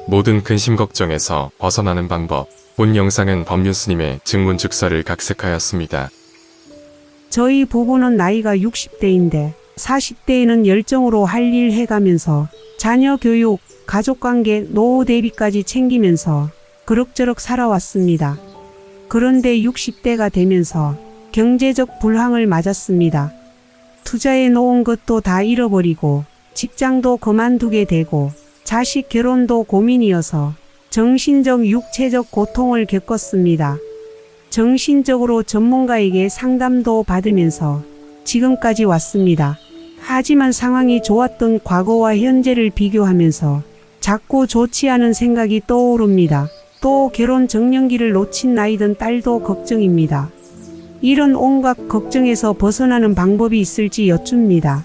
모든 근심 걱정에서 벗어나는 방법. 본 영상은 법률스님의 증문즉서를 각색하였습니다. 저희 부부는 나이가 60대인데 40대에는 열정으로 할 일 해가면서 자녀 교육, 가족관계, 노후 대비까지 챙기면서 그럭저럭 살아왔습니다. 그런데 60대가 되면서 경제적 불황을 맞았습니다. 투자해 놓은 것도 다 잃어버리고 직장도 그만두게 되고 자식 결혼도 고민이어서 정신적, 육체적 고통을 겪었습니다. 정신적으로 전문가에게 상담도 받으면서 지금까지 왔습니다. 하지만 상황이 좋았던 과거와 현재를 비교하면서 자꾸 좋지 않은 생각이 떠오릅니다. 또 결혼 정년기를 놓친 나이든 딸도 걱정입니다. 이런 온갖 걱정에서 벗어나는 방법이 있을지 여쭙니다.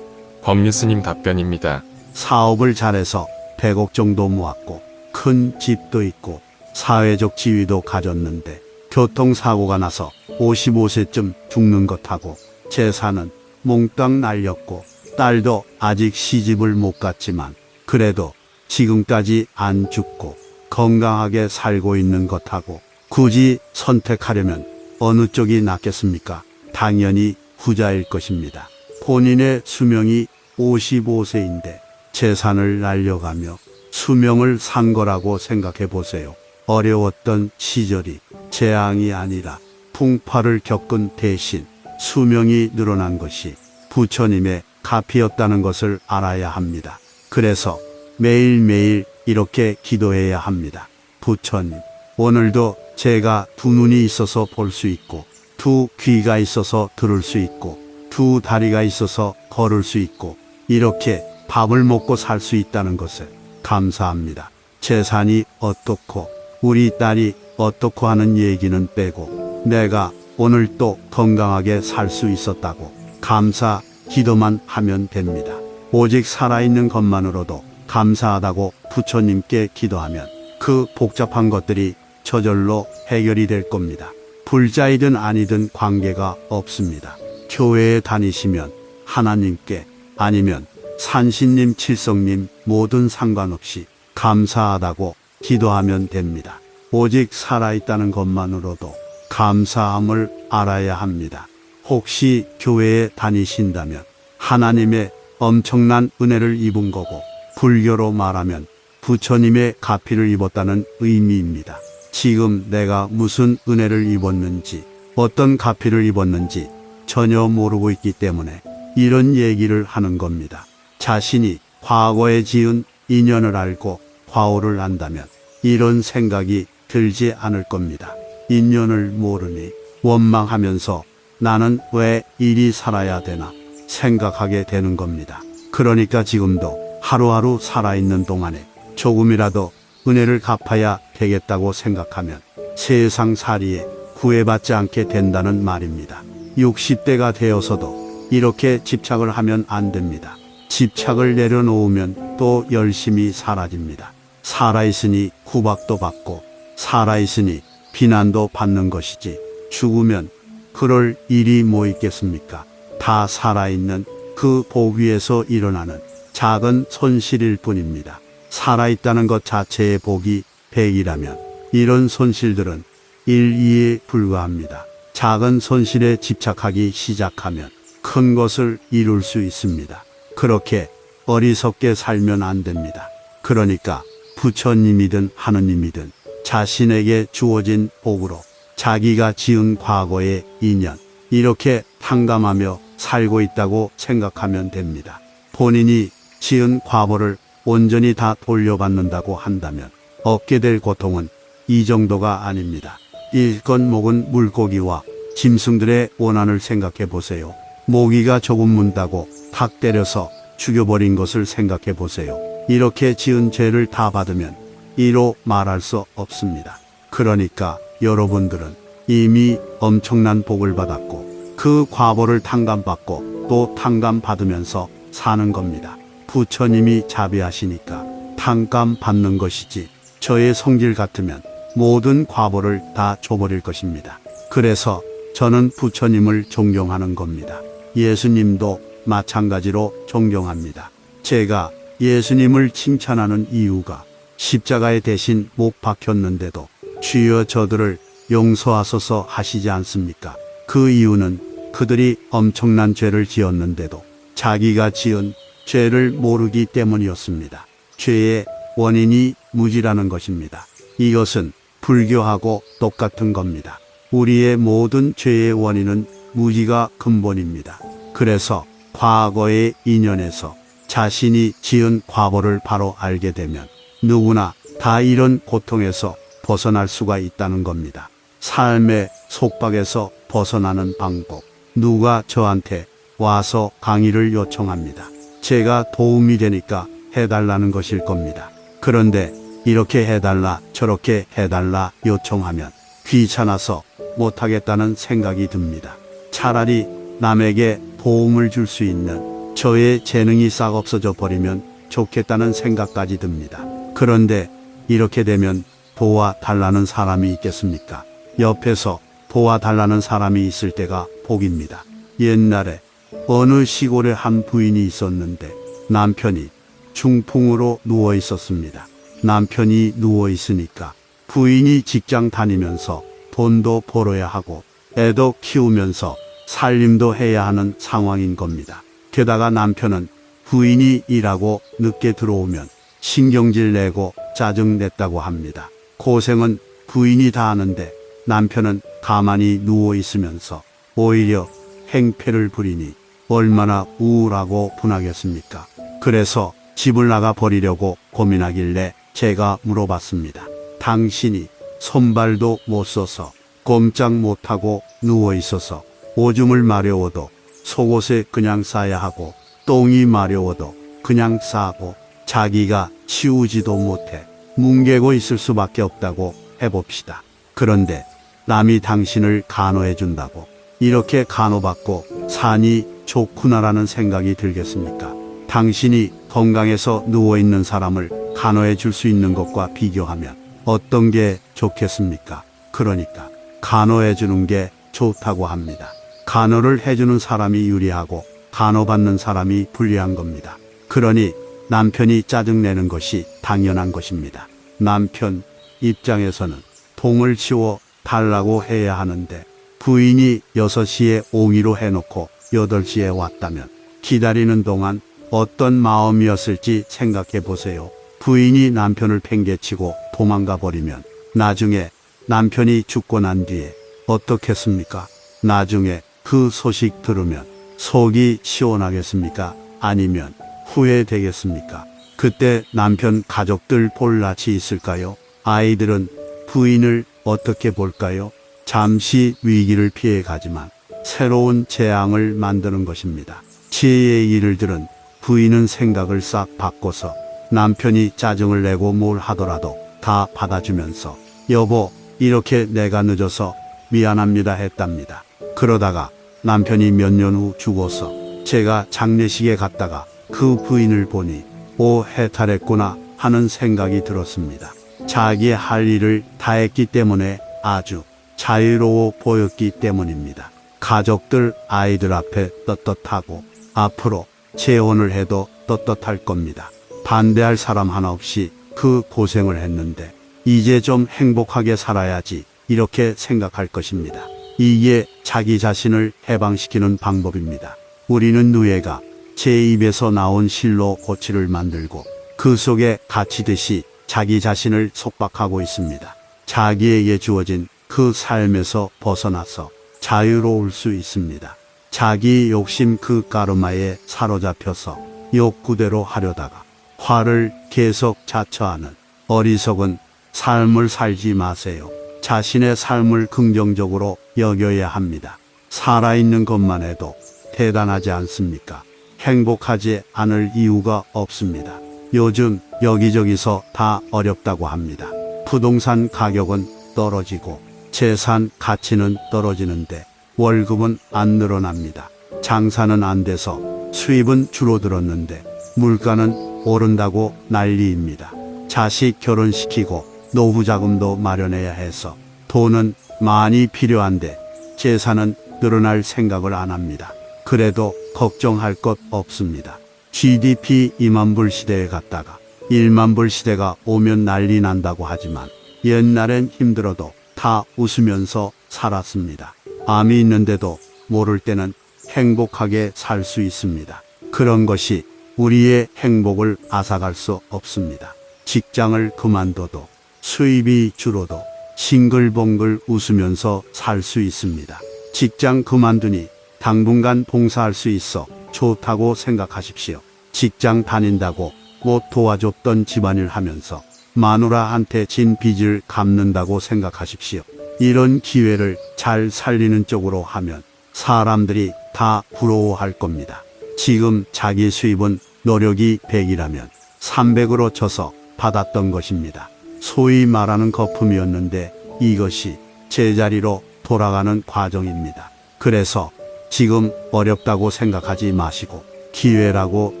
법률스님 답변입니다. 사업을 잘해서 100억 정도 모았고 큰 집도 있고 사회적 지위도 가졌는데 교통사고가 나서 55세쯤 죽는 것하고 재산은 몽땅 날렸고 딸도 아직 시집을 못 갔지만 그래도 지금까지 안 죽고 건강하게 살고 있는 것하고 굳이 선택하려면 어느 쪽이 낫겠습니까? 당연히 후자일 것입니다. 본인의 수명이 55세인데 재산을 날려가며 수명을 산 거라고 생각해 보세요. 어려웠던 시절이 재앙이 아니라 풍파를 겪은 대신 수명이 늘어난 것이 부처님의 값이었다는 것을 알아야 합니다. 그래서 매일매일 이렇게 기도해야 합니다. 부처님, 오늘도 제가 두 눈이 있어서 볼 수 있고 두 귀가 있어서 들을 수 있고 두 다리가 있어서 걸을 수 있고 이렇게 밥을 먹고 살 수 있다는 것에 감사합니다. 재산이 어떻고 우리 딸이 어떻고 하는 얘기는 빼고 내가 오늘 또 건강하게 살 수 있었다고 감사 기도만 하면 됩니다. 오직 살아있는 것만으로도 감사하다고 부처님께 기도하면 그 복잡한 것들이 저절로 해결이 될 겁니다. 불자이든 아니든 관계가 없습니다. 교회에 다니시면 하나님께 아니면 산신님, 칠성님 모든 상관없이 감사하다고 기도하면 됩니다. 오직 살아있다는 것만으로도 감사함을 알아야 합니다. 혹시 교회에 다니신다면 하나님의 엄청난 은혜를 입은 거고 불교로 말하면 부처님의 가피를 입었다는 의미입니다. 지금 내가 무슨 은혜를 입었는지 어떤 가피를 입었는지 전혀 모르고 있기 때문에 이런 얘기를 하는 겁니다. 자신이 과거에 지은 인연을 알고 과오를 안다면 이런 생각이 들지 않을 겁니다. 인연을 모르니 원망하면서 나는 왜 이리 살아야 되나 생각하게 되는 겁니다. 그러니까 지금도 하루하루 살아있는 동안에 조금이라도 은혜를 갚아야 되겠다고 생각하면 세상살이에 구애받지 않게 된다는 말입니다. 60대가 되어서도 이렇게 집착을 하면 안 됩니다. 집착을 내려놓으면 또 열심히 사라집니다. 살아있으니 구박도 받고 살아있으니 비난도 받는 것이지 죽으면 그럴 일이 뭐 있겠습니까? 다 살아있는 그 복 위에서 일어나는 작은 손실일 뿐입니다. 살아있다는 것 자체의 복이 100이라면 이런 손실들은 1, 2에 불과합니다. 작은 손실에 집착하기 시작하면 큰 것을 이룰 수 있습니다. 그렇게 어리석게 살면 안 됩니다. 그러니까 부처님이든 하느님이든 자신에게 주어진 복으로 자기가 지은 과거의 인연 이렇게 탕감하며 살고 있다고 생각하면 됩니다. 본인이 지은 과보를 온전히 다 돌려받는다고 한다면 얻게 될 고통은 이 정도가 아닙니다. 일건 먹은 물고기와 짐승들의 원한을 생각해 보세요. 모기가 조금 문다고 탁 때려서 죽여버린 것을 생각해 보세요. 이렇게 지은 죄를 다 받으면 이로 말할 수 없습니다. 그러니까 여러분들은 이미 엄청난 복을 받았고 그 과보를 탕감받고 또 탕감받으면서 사는 겁니다. 부처님이 자비하시니까 탕감받는 것이지 저의 성질 같으면 모든 과보를 다 줘버릴 것입니다. 그래서 저는 부처님을 존경하는 겁니다. 예수님도 마찬가지로 존경합니다. 제가 예수님을 칭찬하는 이유가 십자가에 대신 못 박혔는데도 주여 저들을 용서하소서 하시지 않습니까? 그 이유는 그들이 엄청난 죄를 지었는데도 자기가 지은 죄를 모르기 때문이었습니다. 죄의 원인이 무지라는 것입니다. 이것은 불교하고 똑같은 겁니다. 우리의 모든 죄의 원인은 무지가 근본입니다. 그래서 과거의 인연에서 자신이 지은 과보를 바로 알게 되면 누구나 다 이런 고통에서 벗어날 수가 있다는 겁니다. 삶의 속박에서 벗어나는 방법. 누가 저한테 와서 강의를 요청합니다. 제가 도움이 되니까 해달라는 것일 겁니다. 그런데 이렇게 해달라 저렇게 해달라 요청하면 귀찮아서 못하겠다는 생각이 듭니다. 차라리 남에게 도움을 줄 수 있는 저의 재능이 싹 없어져 버리면 좋겠다는 생각까지 듭니다. 그런데 이렇게 되면 도와달라는 사람이 있겠습니까? 옆에서 도와달라는 사람이 있을 때가 복입니다. 옛날에 어느 시골에 한 부인이 있었는데 남편이 중풍으로 누워 있었습니다. 남편이 누워 있으니까 부인이 직장 다니면서 돈도 벌어야 하고 애도 키우면서 살림도 해야 하는 상황인 겁니다. 게다가 남편은 부인이 일하고 늦게 들어오면 신경질 내고 짜증 냈다고 합니다. 고생은 부인이 다 하는데 남편은 가만히 누워 있으면서 오히려 행패를 부리니 얼마나 우울하고 분하겠습니까? 그래서 집을 나가 버리려고 고민하길래 제가 물어봤습니다. 당신이 손발도 못 써서 꼼짝 못하고 누워 있어서 오줌을 마려워도 속옷에 그냥 싸야 하고 똥이 마려워도 그냥 싸고 자기가 치우지도 못해 뭉개고 있을 수밖에 없다고 해봅시다. 그런데 남이 당신을 간호해 준다고 이렇게 간호받고 사니 좋구나라는 생각이 들겠습니까? 당신이 건강해서 누워있는 사람을 간호해 줄 수 있는 것과 비교하면 어떤 게 좋겠습니까? 그러니까 간호해 주는 게 좋다고 합니다. 간호를 해주는 사람이 유리하고 간호받는 사람이 불리한 겁니다. 그러니 남편이 짜증내는 것이 당연한 것입니다. 남편 입장에서는 통을 치워 달라고 해야 하는데 부인이 6시에 옹이로 해놓고 8시에 왔다면 기다리는 동안 어떤 마음이었을지 생각해 보세요. 부인이 남편을 팽개치고 도망가 버리면 나중에 남편이 죽고 난 뒤에 어떻겠습니까? 나중에 그 소식 들으면 속이 시원하겠습니까? 아니면 후회되겠습니까? 그때 남편 가족들 볼 낯이 있을까요? 아이들은 부인을 어떻게 볼까요? 잠시 위기를 피해 가지만 새로운 재앙을 만드는 것입니다. 제 얘기를 들은 부인은 생각을 싹 바꿔서 남편이 짜증을 내고 뭘 하더라도 다 받아주면서 여보 이렇게 내가 늦어서 미안합니다 했답니다. 그러다가 남편이 몇 년 후 죽어서 제가 장례식에 갔다가 그 부인을 보니 오 해탈했구나 하는 생각이 들었습니다. 자기의 할 일을 다 했기 때문에 아주 자유로워 보였기 때문입니다. 가족들 아이들 앞에 떳떳하고 앞으로 재혼을 해도 떳떳할 겁니다. 반대할 사람 하나 없이 그 고생을 했는데 이제 좀 행복하게 살아야지 이렇게 생각할 것입니다. 이게 자기 자신을 해방시키는 방법입니다. 우리는 누에가 제 입에서 나온 실로 고치를 만들고 그 속에 갇히듯이 자기 자신을 속박하고 있습니다. 자기에게 주어진 그 삶에서 벗어나서 자유로울 수 있습니다. 자기 욕심 그 까르마에 사로잡혀서 욕구대로 하려다가 화를 계속 자처하는 어리석은 삶을 살지 마세요. 자신의 삶을 긍정적으로 여겨야 합니다. 살아있는 것만 해도 대단하지 않습니까? 행복하지 않을 이유가 없습니다. 요즘 여기저기서 다 어렵다고 합니다. 부동산 가격은 떨어지고 재산 가치는 떨어지는데 월급은 안 늘어납니다. 장사는 안 돼서 수입은 줄어들었는데 물가는 오른다고 난리입니다. 자식 결혼시키고 노후 자금도 마련해야 해서 돈은 많이 필요한데 재산은 늘어날 생각을 안 합니다. 그래도 걱정할 것 없습니다. GDP 2만 불 시대에 갔다가 1만 불 시대가 오면 난리 난다고 하지만 옛날엔 힘들어도 다 웃으면서 살았습니다. 암이 있는데도 모를 때는 행복하게 살 수 있습니다. 그런 것이 우리의 행복을 앗아갈 수 없습니다. 직장을 그만둬도 수입이 줄어도 싱글벙글 웃으면서 살 수 있습니다. 직장 그만두니 당분간 봉사할 수 있어 좋다고 생각하십시오. 직장 다닌다고 못 도와줬던 집안일 하면서 마누라한테 진 빚을 갚는다고 생각하십시오. 이런 기회를 잘 살리는 쪽으로 하면 사람들이 다 부러워할 겁니다. 지금 자기 수입은 노력이 100이라면 300으로 쳐서 받았던 것입니다. 소위 말하는 거품이었는데 이것이 제자리로 돌아가는 과정입니다. 그래서 지금 어렵다고 생각하지 마시고 기회라고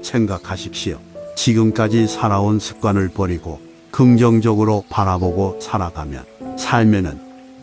생각하십시오. 지금까지 살아온 습관을 버리고 긍정적으로 바라보고 살아가면 삶에는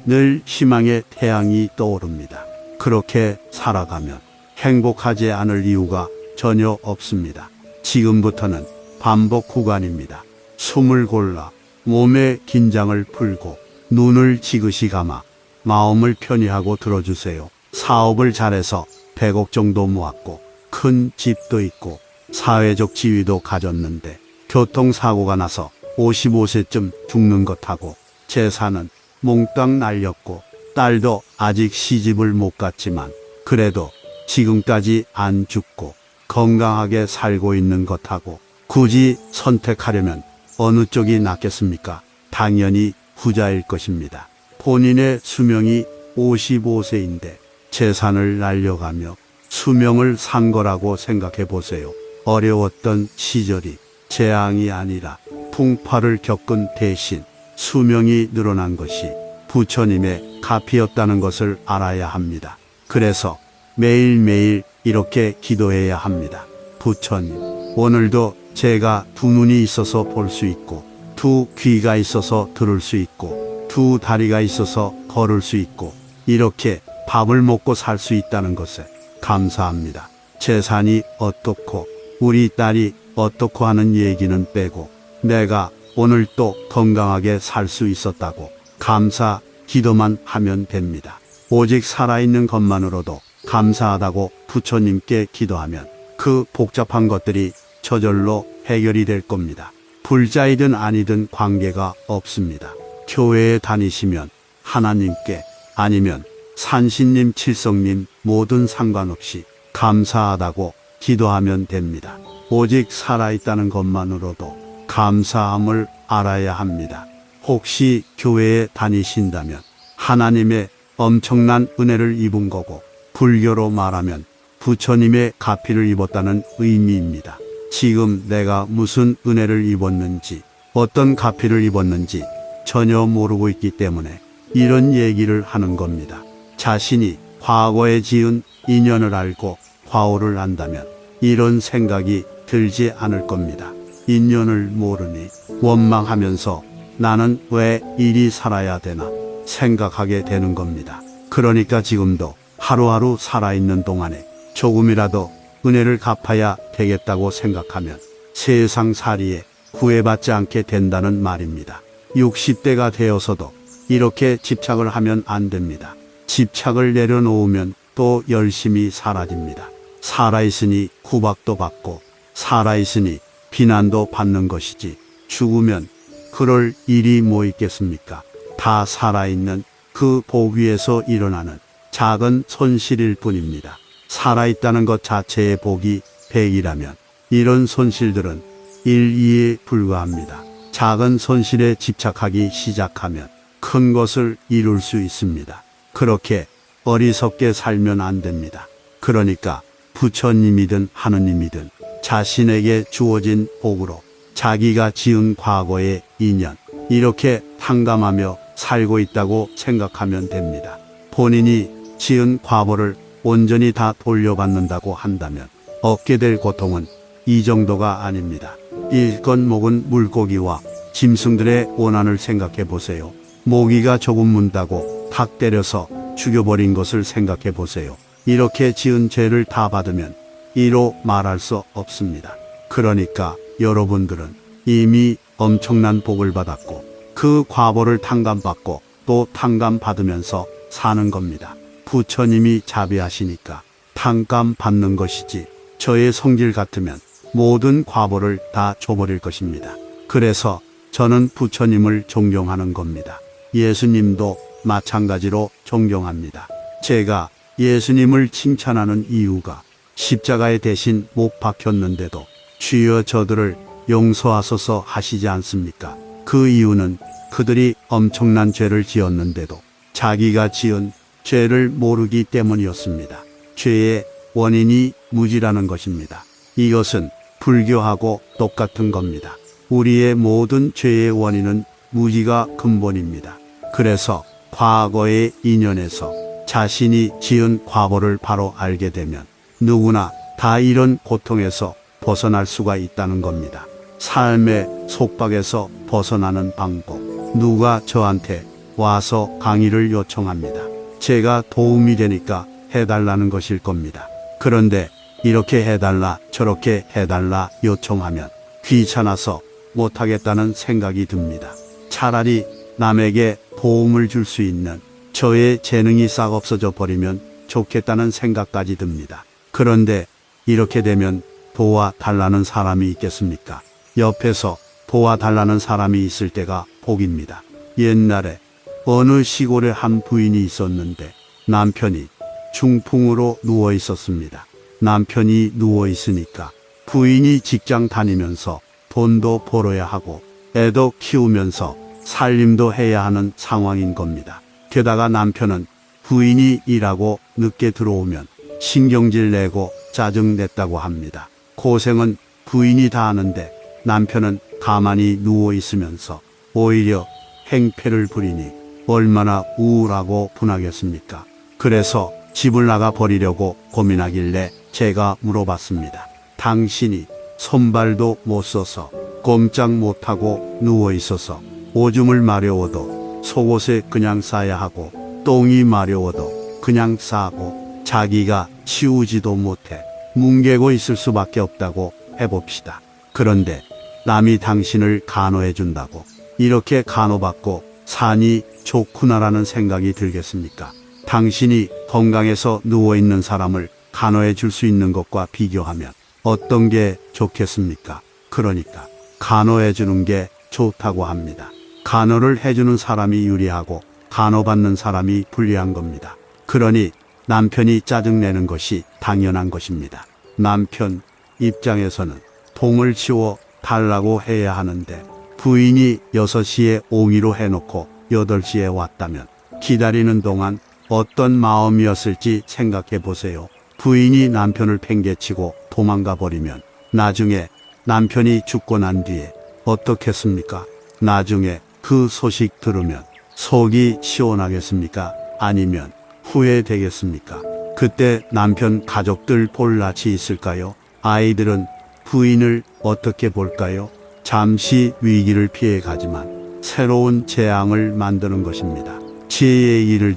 늘 희망의 태양이 떠오릅니다. 그렇게 살아가면 행복하지 않을 이유가 전혀 없습니다. 지금부터는 반복 구간입니다. 숨을 골라 몸의 긴장을 풀고 눈을 지그시 감아 마음을 편히 하고 들어주세요. 사업을 잘해서 100억 정도 모았고 큰 집도 있고 사회적 지위도 가졌는데 교통사고가 나서 55세쯤 죽는 것하고 재산은 몽땅 날렸고 딸도 아직 시집을 못 갔지만 그래도 지금까지 안 죽고 건강하게 살고 있는 것하고 굳이 선택하려면 어느 쪽이 낫겠습니까? 당연히 후자일 것입니다. 본인의 수명이 55세인데 재산을 날려가며 수명을 산 거라고 생각해 보세요. 어려웠던 시절이 재앙이 아니라 풍파를 겪은 대신 수명이 늘어난 것이 부처님의 값이었다는 것을 알아야 합니다. 그래서 매일매일 이렇게 기도해야 합니다. 부처님, 오늘도 제가 두 눈이 있어서 볼 수 있고 두 귀가 있어서 들을 수 있고 두 다리가 있어서 걸을 수 있고 이렇게 밥을 먹고 살 수 있다는 것에 감사합니다. 재산이 어떻고 우리 딸이 어떻고 하는 얘기는 빼고 내가 오늘 또 건강하게 살 수 있었다고 감사 기도만 하면 됩니다. 오직 살아있는 것만으로도 감사하다고 부처님께 기도하면 그 복잡한 것들이 저절로 해결이 될 겁니다. 불자이든 아니든 관계가 없습니다. 교회에 다니시면 하나님께 아니면 산신님, 칠성님 뭐든 상관없이 감사하다고 기도하면 됩니다. 오직 살아있다는 것만으로도 감사함을 알아야 합니다. 혹시 교회에 다니신다면 하나님의 엄청난 은혜를 입은 거고 불교로 말하면 부처님의 가피를 입었다는 의미입니다. 지금 내가 무슨 은혜를 입었는지 어떤 가피를 입었는지 전혀 모르고 있기 때문에 이런 얘기를 하는 겁니다. 자신이 과거에 지은 인연을 알고 과오를 안다면 이런 생각이 들지 않을 겁니다. 인연을 모르니 원망하면서 나는 왜 이리 살아야 되나 생각하게 되는 겁니다. 그러니까 지금도 하루하루 살아있는 동안에 조금이라도 은혜를 갚아야 되겠다고 생각하면 세상살이에 구애받지 않게 된다는 말입니다. 60대가 되어서도 이렇게 집착을 하면 안 됩니다. 집착을 내려놓으면 또 열심히 살아집니다. 살아있으니 구박도 받고 살아있으니 비난도 받는 것이지 죽으면 그럴 일이 뭐 있겠습니까? 다 살아있는 그 복 위에서 일어나는 작은 손실일 뿐입니다. 살아있다는 것 자체의 복이 100이라면 이런 손실들은 1, 2에 불과합니다. 작은 손실에 집착하기 시작하면 큰 것을 이룰 수 있습니다. 그렇게 어리석게 살면 안 됩니다. 그러니까 부처님이든 하느님이든 자신에게 주어진 복으로 자기가 지은 과거의 인연 이렇게 탕감하며 살고 있다고 생각하면 됩니다. 본인이 지은 과보를 온전히 다 돌려받는다고 한다면 얻게 될 고통은 이 정도가 아닙니다. 일건 먹은 물고기와 짐승들의 원한을 생각해 보세요. 모기가 조금 문다고 닭 때려서 죽여버린 것을 생각해 보세요. 이렇게 지은 죄를 다 받으면 이로 말할 수 없습니다. 그러니까 여러분들은 이미 엄청난 복을 받았고 그 과보를 탕감받고 또 탕감받으면서 사는 겁니다. 부처님이 자비하시니까 탕감받는 것이지 저의 성질 같으면 모든 과보를 다 줘버릴 것입니다. 그래서 저는 부처님을 존경하는 겁니다. 예수님도 마찬가지로 존경합니다. 제가 예수님을 칭찬하는 이유가 십자가에 대신 못 박혔는데도 주여 저들을 용서하소서 하시지 않습니까? 그 이유는 그들이 엄청난 죄를 지었는데도 자기가 지은 죄를 모르기 때문이었습니다. 죄의 원인이 무지라는 것입니다. 이것은 불교하고 똑같은 겁니다. 우리의 모든 죄의 원인은 무지가 근본입니다. 그래서 과거의 인연에서 자신이 지은 과보를 바로 알게 되면 누구나 다 이런 고통에서 벗어날 수가 있다는 겁니다. 삶의 속박에서 벗어나는 방법. 누가 저한테 와서 강의를 요청합니다. 제가 도움이 되니까 해달라는 것일 겁니다. 그런데 이렇게 해달라 저렇게 해달라 요청하면 귀찮아서 못하겠다는 생각이 듭니다. 차라리 남에게 도움을 줄 수 있는 저의 재능이 싹 없어져 버리면 좋겠다는 생각까지 듭니다. 그런데 이렇게 되면 도와달라는 사람이 있겠습니까? 옆에서 도와달라는 사람이 있을 때가 복입니다. 옛날에 어느 시골에 한 부인이 있었는데 남편이 중풍으로 누워 있었습니다. 남편이 누워 있으니까 부인이 직장 다니면서 돈도 벌어야 하고 애도 키우면서 살림도 해야 하는 상황인 겁니다. 게다가 남편은 부인이 일하고 늦게 들어오면 신경질 내고 짜증 냈다고 합니다. 고생은 부인이 다 하는데 남편은 가만히 누워 있으면서 오히려 행패를 부리니 얼마나 우울하고 분하겠습니까? 그래서 집을 나가 버리려고 고민하길래 제가 물어봤습니다. 당신이 손발도 못 써서 꼼짝 못하고 누워 있어서 오줌을 마려워도 속옷에 그냥 싸야 하고 똥이 마려워도 그냥 싸고 자기가 치우지도 못해 뭉개고 있을 수밖에 없다고 해봅시다. 그런데 남이 당신을 간호해 준다고 이렇게 간호받고 사니 좋구나라는 생각이 들겠습니까? 당신이 건강해서 누워있는 사람을 간호해 줄 수 있는 것과 비교하면 어떤 게 좋겠습니까? 그러니까 간호해 주는 게 좋다고 합니다. 간호를 해주는 사람이 유리하고 간호받는 사람이 불리한 겁니다. 그러니 남편이 짜증내는 것이 당연한 것입니다. 남편 입장에서는 통을 치워 달라고 해야 하는데 부인이 6시에 오기로 해놓고 8시에 왔다면 기다리는 동안 어떤 마음이었을지 생각해 보세요. 부인이 남편을 팽개치고 도망가 버리면 나중에 남편이 죽고 난 뒤에 어떻겠습니까? 나중에 그 소식 들으면 속이 시원하겠습니까? 아니면 후회되겠습니까? 그때 남편 가족들 볼 낯이 있을까요? 아이들은 부인을 어떻게 볼까요? 잠시 위기를 피해 가지만 새로운 재앙을 만드는 것입니다. 제 얘기를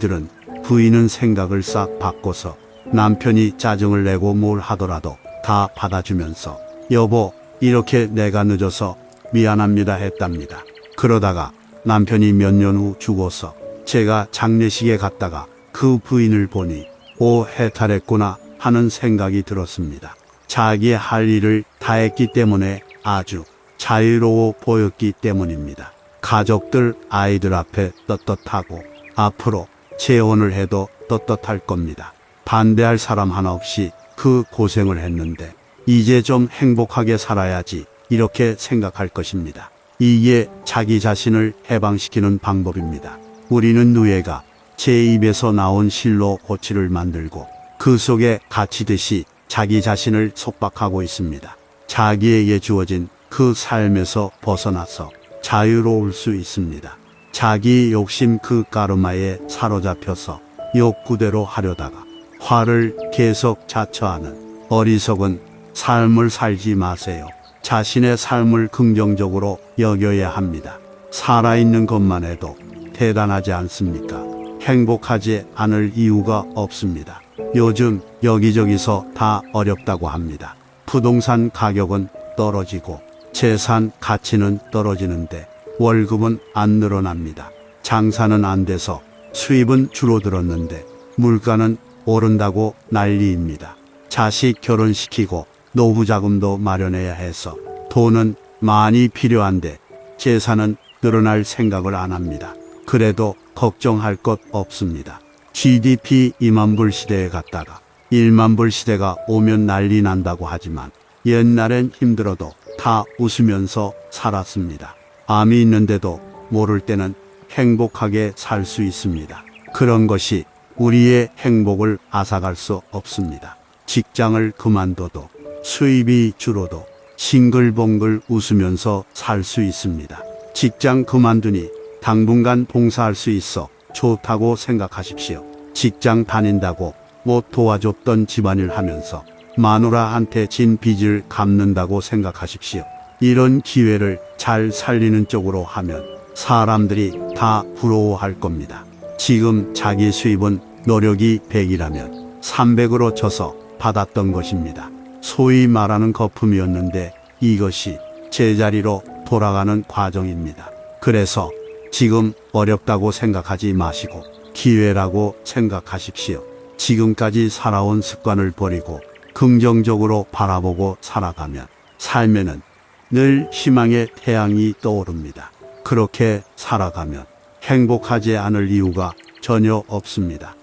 부인은 생각을 싹 바꿔서 남편이 짜증을 내고 뭘 하더라도 다 받아주면서 여보 이렇게 내가 늦어서 미안합니다 했답니다. 그러다가 남편이 몇 년 후 죽어서 제가 장례식에 갔다가 그 부인을 보니 오 해탈했구나 하는 생각이 들었습니다. 자기의 할 일을 다 했기 때문에 아주 자유로워 보였기 때문입니다. 가족들 아이들 앞에 떳떳하고 앞으로 재혼을 해도 떳떳할 겁니다. 반대할 사람 하나 없이 그 고생을 했는데 이제 좀 행복하게 살아야지 이렇게 생각할 것입니다. 이게 자기 자신을 해방시키는 방법입니다. 우리는 누에가 제 입에서 나온 실로 고치를 만들고 그 속에 갇히듯이 자기 자신을 속박하고 있습니다. 자기에게 주어진 그 삶에서 벗어나서 자유로울 수 있습니다. 자기 욕심 그 까르마에 사로잡혀서 욕구대로 하려다가 화를 계속 자처하는 어리석은 삶을 살지 마세요. 자신의 삶을 긍정적으로 여겨야 합니다. 살아있는 것만 해도 대단하지 않습니까? 행복하지 않을 이유가 없습니다. 요즘 여기저기서 다 어렵다고 합니다. 부동산 가격은 떨어지고 재산 가치는 떨어지는데 월급은 안 늘어납니다. 장사는 안 돼서 수입은 줄어들었는데 물가는 오른다고 난리입니다. 자식 결혼시키고 노후 자금도 마련해야 해서 돈은 많이 필요한데 재산은 늘어날 생각을 안 합니다. 그래도 걱정할 것 없습니다. GDP 2만 불 시대에 갔다가 1만 불 시대가 오면 난리 난다고 하지만 옛날엔 힘들어도 다 웃으면서 살았습니다. 암이 있는데도 모를 때는 행복하게 살 수 있습니다. 그런 것이 우리의 행복을 앗아갈 수 없습니다. 직장을 그만둬도 수입이 줄어도 싱글벙글 웃으면서 살 수 있습니다. 직장 그만두니 당분간 봉사할 수 있어 좋다고 생각하십시오. 직장 다닌다고 못 도와줬던 집안일 하면서 마누라한테 진 빚을 갚는다고 생각하십시오. 이런 기회를 잘 살리는 쪽으로 하면 사람들이 다 부러워할 겁니다. 지금 자기 수입은 노력이 100이라면 300으로 쳐서 받았던 것입니다. 소위 말하는 거품이었는데 이것이 제자리로 돌아가는 과정입니다. 그래서 지금 어렵다고 생각하지 마시고 기회라고 생각하십시오. 지금까지 살아온 습관을 버리고 긍정적으로 바라보고 살아가면 삶에는 늘 희망의 태양이 떠오릅니다. 그렇게 살아가면 행복하지 않을 이유가 전혀 없습니다.